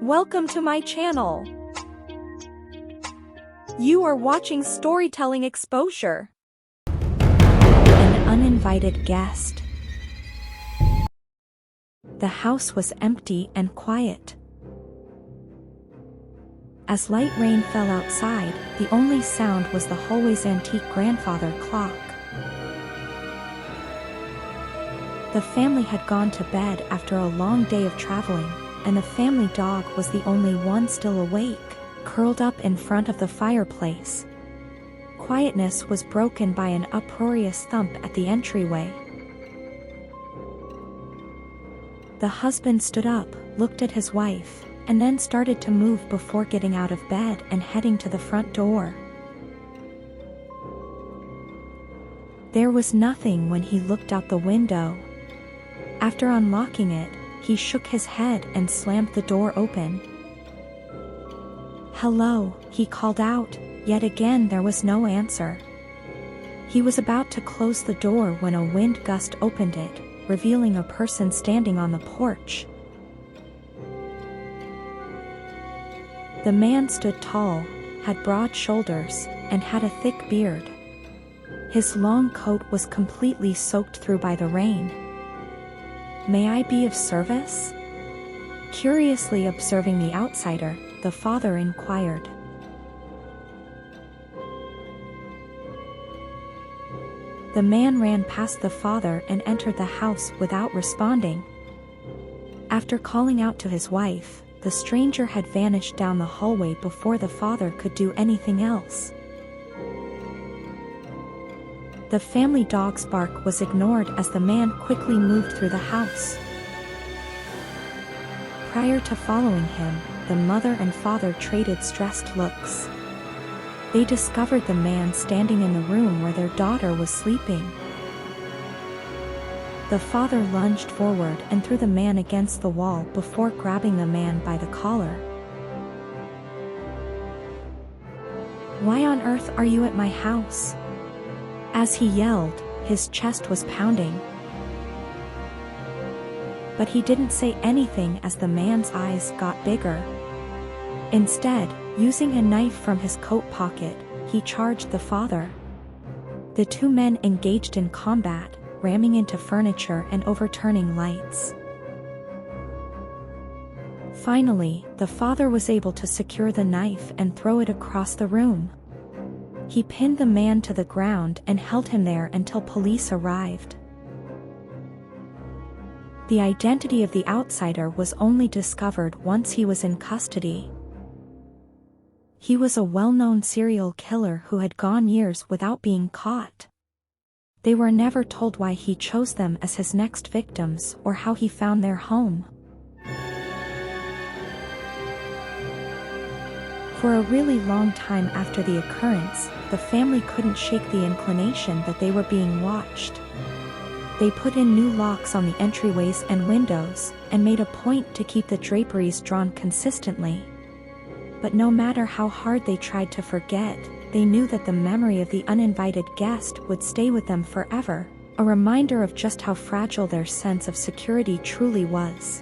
Welcome to my channel. You are watching Storytelling Exposure. An uninvited guest. The house was empty and quiet. As light rain fell outside, the only sound was the hallway's antique grandfather clock. The family had gone to bed after a long day of traveling, and the family dog was the only one still awake, curled up in front of the fireplace. Quietness was broken by an uproarious thump at the entryway. The husband stood up, looked at his wife, and then started to move before getting out of bed and heading to the front door. There was nothing when he looked out the window. After unlocking it, he shook his head and slammed the door open. "Hello," he called out, yet again there was no answer. He was about to close the door when a wind gust opened it, revealing a person standing on the porch. The man stood tall, had broad shoulders, and had a thick beard. His long coat was completely soaked through by the rain. "May I be of service?" Curiously observing the outsider, the father inquired. The man ran past the father and entered the house without responding. After calling out to his wife, the stranger had vanished down the hallway before the father could do anything else. The family dog's bark was ignored as the man quickly moved through the house. Prior to following him, the mother and father traded stressed looks. They discovered the man standing in the room where their daughter was sleeping. The father lunged forward and threw the man against the wall before grabbing the man by the collar. "Why on earth are you at my house?" As he yelled, his chest was pounding. But he didn't say anything as the man's eyes got bigger. Instead, using a knife from his coat pocket, he charged the father. The two men engaged in combat, ramming into furniture and overturning lights. Finally, the father was able to secure the knife and throw it across the room. He pinned the man to the ground and held him there until police arrived. The identity of the outsider was only discovered once he was in custody. He was a well-known serial killer who had gone years without being caught. They were never told why he chose them as his next victims or how he found their home. For a really long time after the occurrence, the family couldn't shake the inclination that they were being watched. They put in new locks on the entryways and windows, and made a point to keep the draperies drawn consistently. But no matter how hard they tried to forget, they knew that the memory of the uninvited guest would stay with them forever, a reminder of just how fragile their sense of security truly was.